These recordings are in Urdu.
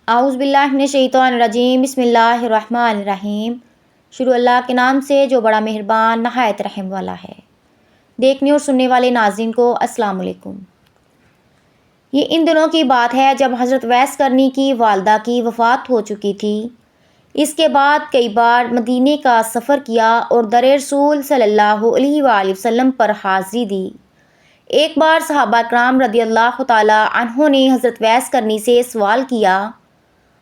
اعوذ باللہ من الشیطان الرجیم، بسم اللہ الرحمن الرحیم۔ شروع اللہ کے نام سے جو بڑا مہربان نہایت رحم والا ہے۔ دیکھنے اور سننے والے ناظرین کو السلام علیکم۔ یہ ان دنوں کی بات ہے جب حضرت ویس کرنی کی والدہ کی وفات ہو چکی تھی۔ اس کے بعد کئی بار مدینے کا سفر کیا اور در رسول صلی اللہ علیہ وآلہ وسلم پر حاضری دی۔ ایک بار صحابہ کرام رضی اللہ تعالی عنہ نے حضرت ویس کرنی سے سوال کیا،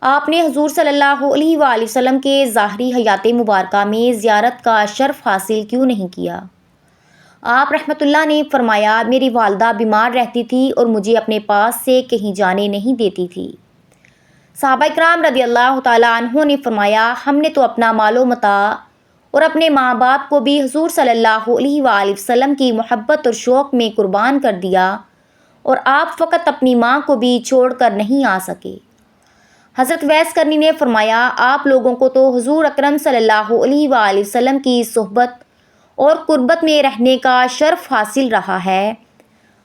آپ نے حضور صلی اللہ علیہ وآلہ وسلم کے ظاہری حیات مبارکہ میں زیارت کا شرف حاصل کیوں نہیں کیا؟ آپ رحمۃ اللہ نے فرمایا، میری والدہ بیمار رہتی تھی اور مجھے اپنے پاس سے کہیں جانے نہیں دیتی تھی۔ صحابہ کرام رضی اللہ تعالی عنہ نے فرمایا، ہم نے تو اپنا مال و متاع اور اپنے ماں باپ کو بھی حضور صلی اللہ علیہ وآلہ وسلم کی محبت اور شوق میں قربان کر دیا، اور آپ فقط اپنی ماں کو بھی چھوڑ کر نہیں آ سکے۔ حضرت ویس کرنی نے فرمایا، آپ لوگوں کو تو حضور اکرم صلی اللہ علیہ وآلہ وسلم کی صحبت اور قربت میں رہنے کا شرف حاصل رہا ہے۔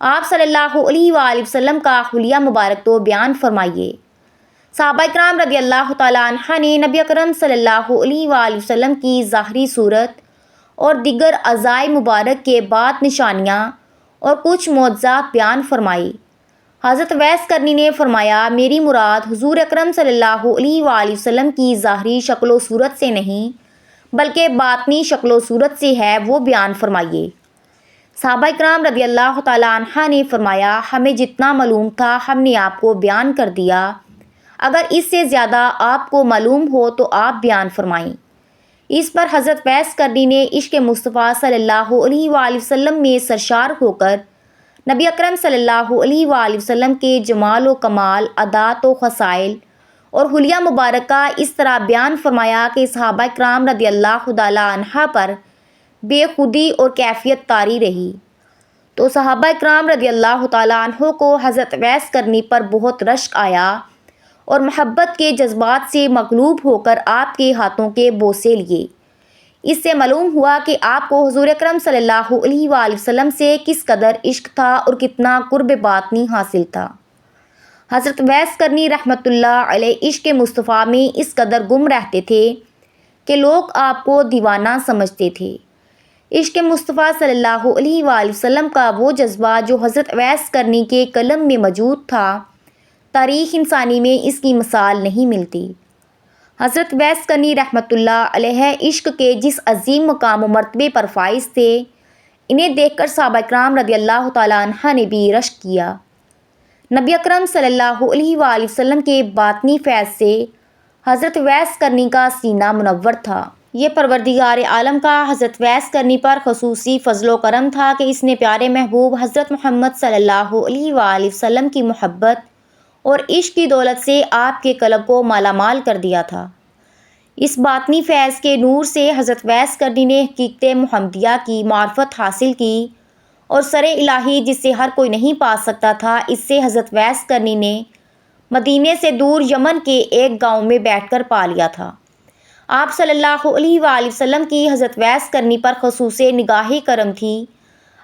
آپ صلی اللہ علیہ وآلہ وسلم کا حلیہ مبارک تو بیان فرمائیے۔ صحابہ کرام رضی اللہ تعالیٰ عنہ نے نبی اکرم صلی اللہ علیہ وآلہ وسلم کی ظاہری صورت اور دیگر اعضائے مبارک کے بعد نشانیاں اور کچھ معجزات بیان فرمائی۔ حضرت ویس کرنی نے فرمایا، میری مراد حضور اکرم صلی اللہ علیہ وآلہ وسلم کی ظاہری شکل و صورت سے نہیں بلکہ باطنی شکل و صورت سے ہے، وہ بیان فرمائیے۔ صحابہ کرام رضی اللہ تعالیٰ عنہ نے فرمایا، ہمیں جتنا معلوم تھا ہم نے آپ کو بیان کر دیا، اگر اس سے زیادہ آپ کو معلوم ہو تو آپ بیان فرمائیں۔ اس پر حضرت ویس کرنی نے عشق مصطفیٰ صلی اللہ علیہ وآلہ وسلم میں سرشار ہو کر نبی اکرم صلی اللہ علیہ وآلہ وسلم کے جمال و کمال، عادات و خصائل اور حلیہ مبارک کا اس طرح بیان فرمایا کہ صحابہ کرام رضی اللہ تعالی عنہ پر بے خودی اور کیفیت طاری رہی۔ تو صحابہ کرام رضی اللہ تعالی عنہ کو حضرت ویس کرنی پر بہت رشک آیا اور محبت کے جذبات سے مغلوب ہو کر آپ کے ہاتھوں کے بوسے لیے۔ اس سے معلوم ہوا کہ آپ کو حضور اکرم صلی اللہ علیہ وآلہ وسلم سے کس قدر عشق تھا اور کتنا قرب باطنی حاصل تھا۔ حضرت ویس کرنی رحمۃ اللہ علیہ عشق مصطفیٰ میں اس قدر گم رہتے تھے کہ لوگ آپ کو دیوانہ سمجھتے تھے۔ عشق مصطفیٰ صلی اللہ علیہ وآلہ وسلم کا وہ جذبہ جو حضرت ویس کرنی کے قلم میں موجود تھا، تاریخ انسانی میں اس کی مثال نہیں ملتی۔ حضرت ویس کرنی رحمۃ اللہ علیہ عشق کے جس عظیم مقام و مرتبے پر فائز تھے، انہیں دیکھ کر صحابہ کرام رضی اللہ تعالیٰ عنہ نے بھی رشک کیا۔ نبی اکرم صلی اللہ علیہ وآلہ وسلم کے باطنی فیض سے حضرت ویس کرنی کا سینہ منور تھا۔ یہ پروردگار عالم کا حضرت ویس کرنی پر خصوصی فضل و کرم تھا کہ اس نے پیارے محبوب حضرت محمد صلی اللہ علیہ وآلہ وسلم کی محبت اور عشق کی دولت سے آپ کے قلب کو مالا مال کر دیا تھا۔ اس باطنی فیض کے نور سے حضرت ویس کرنی نے حقیقت محمدیہ کی معرفت حاصل کی، اور سر الہی جس سے ہر کوئی نہیں پا سکتا تھا، اس سے حضرت ویس کرنی نے مدینے سے دور یمن کے ایک گاؤں میں بیٹھ کر پا لیا تھا۔ آپ صلی اللہ علیہ وآلہ وسلم کی حضرت ویس کرنی پر خصوص نگاہ کرم تھی۔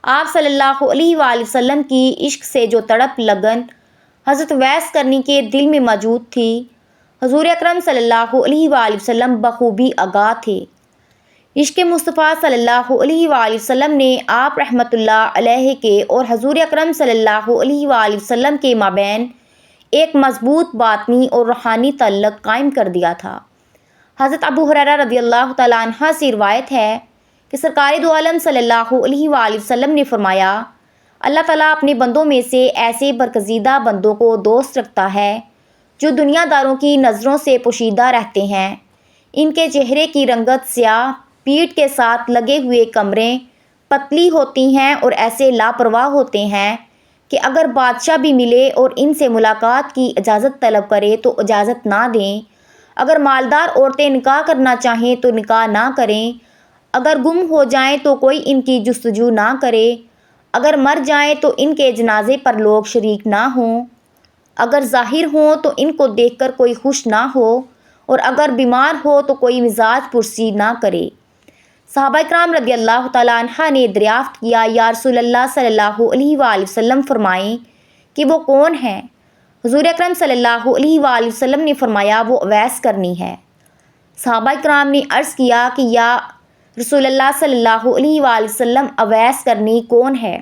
آپ صلی اللہ علیہ وآلہ وسلم کی عشق سے جو تڑپ لگن حضرت ویس کرنی کے دل میں موجود تھی، حضور اکرم صلی اللہ علیہ وآلہ وسلم بخوبی آگاہ تھے۔ عشق مصطفیٰ صلی اللہ علیہ وآلہ وسلم نے آپ رحمۃ اللہ علیہ کے اور حضور اکرم صلی اللہ علیہ وآلہ وسلم کے مابین ایک مضبوط باطنی اور روحانی تعلق قائم کر دیا تھا۔ حضرت ابو ہریرہ رضی اللہ تعالیٰ عنہ سے روایت ہے کہ سرکار دو عالم صلی اللہ علیہ وآلہ وسلم نے فرمایا، اللہ تعالیٰ اپنے بندوں میں سے ایسے برگزیدہ بندوں کو دوست رکھتا ہے جو دنیا داروں کی نظروں سے پوشیدہ رہتے ہیں۔ ان کے چہرے کی رنگت سیاہ، پیٹھ کے ساتھ لگے ہوئے کمریں پتلی ہوتی ہیں اور ایسے لاپرواہ ہوتے ہیں کہ اگر بادشاہ بھی ملے اور ان سے ملاقات کی اجازت طلب کرے تو اجازت نہ دیں، اگر مالدار عورتیں نکاح کرنا چاہیں تو نکاح نہ کریں، اگر گم ہو جائیں تو کوئی ان کی جستجو نہ کرے، اگر مر جائیں تو ان کے جنازے پر لوگ شریک نہ ہوں، اگر ظاہر ہوں تو ان کو دیکھ کر کوئی خوش نہ ہو، اور اگر بیمار ہو تو کوئی مزاج پرسی نہ کرے۔ صحابہ کرام رضی اللہ تعالیٰ عنہ نے دریافت کیا، یا رسول اللہ صلی اللہ علیہ وآلہ وسلم فرمائیں کہ وہ کون ہیں؟ حضور اکرم صلی اللہ علیہ وآلہ وسلم نے فرمایا وہ اویس کرنی ہے۔ صحابہ کرام نے عرض کیا کہ یا رسول اللہ صلی اللہ علیہ وآلہ وسلم اویس کرنی کون ہے؟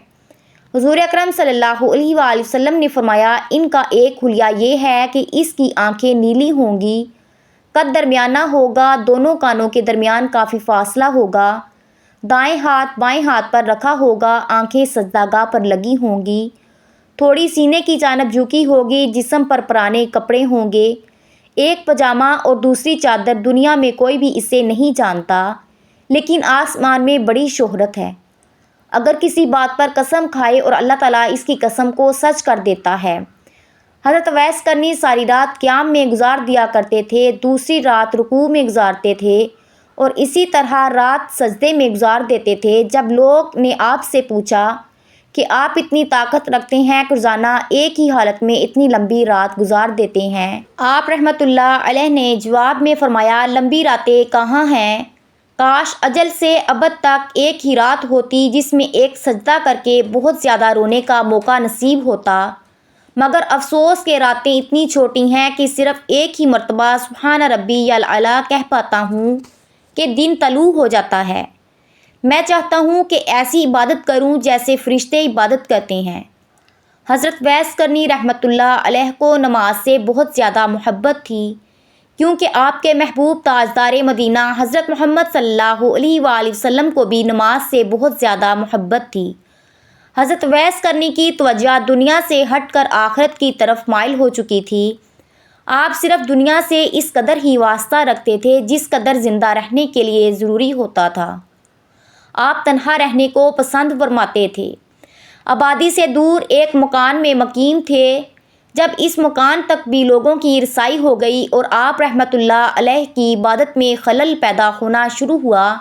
حضور اکرم صلی اللہ علیہ وآلہ وسلم نے فرمایا ان کا ایک حلیہ یہ ہے کہ اس کی آنکھیں نیلی ہوں گی، قد درمیانہ ہوگا، دونوں کانوں کے درمیان کافی فاصلہ ہوگا، دائیں ہاتھ بائیں ہاتھ پر رکھا ہوگا، آنکھیں سجدہ گاہ پر لگی ہوں گی، تھوڑی سینے کی جانب جھکی ہوگی، جسم پر پرانے کپڑے ہوں گے، ایک پجامہ اور دوسری چادر، دنیا میں کوئی بھی اسے نہیں جانتا لیکن آسمان میں بڑی شہرت ہے۔ اگر کسی بات پر قسم کھائے اور اللہ تعالیٰ اس کی قسم کو سچ کر دیتا ہے۔ حضرت اویس کرنی ساری رات قیام میں گزار دیا کرتے تھے، دوسری رات رکوع میں گزارتے تھے اور اسی طرح رات سجدے میں گزار دیتے تھے۔ جب لوگ نے آپ سے پوچھا کہ آپ اتنی طاقت رکھتے ہیں کہ روزانہ ایک ہی حالت میں اتنی لمبی رات گزار دیتے ہیں، آپ رحمۃ اللہ علیہ نے جواب میں فرمایا لمبی راتیں کہاں ہیں، کاش اجل سے ابد تک ایک ہی رات ہوتی جس میں ایک سجدہ کر کے بہت زیادہ رونے کا موقع نصیب ہوتا، مگر افسوس کہ راتیں اتنی چھوٹی ہیں کہ صرف ایک ہی مرتبہ سبحان ربی الاعلیٰ کہہ پاتا ہوں کہ دن طلوع ہو جاتا ہے۔ میں چاہتا ہوں کہ ایسی عبادت کروں جیسے فرشتے عبادت کرتے ہیں۔ حضرت اویس کرنی رحمۃ اللہ علیہ کو نماز سے بہت زیادہ محبت تھی، کیونکہ آپ کے محبوب تاجدار مدینہ حضرت محمد صلی اللہ علیہ وآلہ وسلم کو بھی نماز سے بہت زیادہ محبت تھی۔ حضرت اویس کرنی کی توجہ دنیا سے ہٹ کر آخرت کی طرف مائل ہو چکی تھی۔ آپ صرف دنیا سے اس قدر ہی واسطہ رکھتے تھے جس قدر زندہ رہنے کے لیے ضروری ہوتا تھا۔ آپ تنہا رہنے کو پسند فرماتے تھے، آبادی سے دور ایک مکان میں مقیم تھے۔ جب اس مکان تک بھی لوگوں کی رسائی ہو گئی اور آپ رحمۃ اللہ علیہ کی عبادت میں خلل پیدا ہونا شروع ہوا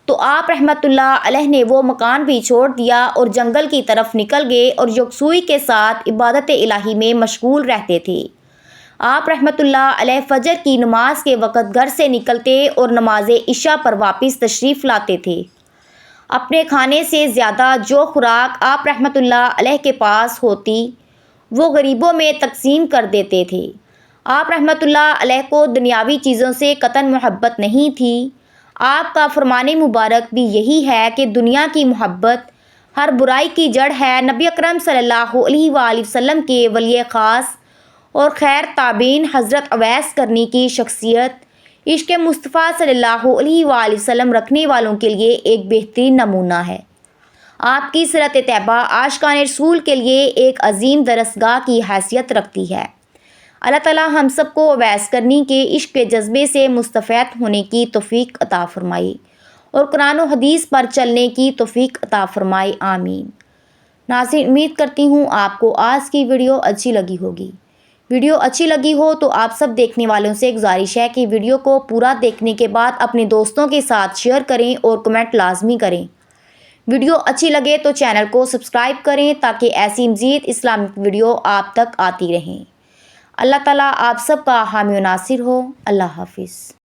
تو آپ رحمۃ اللہ علیہ نے وہ مکان بھی چھوڑ دیا اور جنگل کی طرف نکل گئے اور یکسوئی کے ساتھ عبادت الہی میں مشغول رہتے تھے۔ آپ رحمۃ اللہ علیہ فجر کی نماز کے وقت گھر سے نکلتے اور نماز عشاء پر واپس تشریف لاتے تھے۔ اپنے کھانے سے زیادہ جو خوراک آپ رحمۃ اللہ علیہ کے پاس ہوتی وہ غریبوں میں تقسیم کر دیتے تھے۔ آپ رحمۃ اللہ علیہ کو دنیاوی چیزوں سے قطعاً محبت نہیں تھی۔ آپ کا فرمان مبارک بھی یہی ہے کہ دنیا کی محبت ہر برائی کی جڑ ہے۔ نبی اکرم صلی اللہ علیہ وآلہ وسلم کے ولی خاص اور خیر تابعین حضرت اویس کرنی کی شخصیت عشق مصطفیٰ صلی اللہ علیہ وآلہ وسلم رکھنے والوں کے لیے ایک بہترین نمونہ ہے۔ آپ کی سیرت طیبہ عاشقان رسول کے لیے ایک عظیم درسگاہ کی حیثیت رکھتی ہے۔ اللہ تعالی ہم سب کو اویس کرنی کے عشق کے جذبے سے مستفید ہونے کی توفیق عطا فرمائے اور قرآن و حدیث پر چلنے کی توفیق عطا فرمائے، آمین۔ ناظرین، امید کرتی ہوں آپ کو آج کی ویڈیو اچھی لگی ہوگی۔ ویڈیو اچھی لگی ہو تو آپ سب دیکھنے والوں سے گزارش ہے کہ ویڈیو کو پورا دیکھنے کے بعد اپنے دوستوں کے ساتھ شیئر کریں اور کمنٹ لازمی کریں۔ ویڈیو اچھی لگے تو چینل کو سبسکرائب کریں تاکہ ایسی مزید اسلامک ویڈیو آپ تک آتی رہیں۔ اللہ تعالیٰ آپ سب کا حامی و ناصر ہو۔ اللہ حافظ۔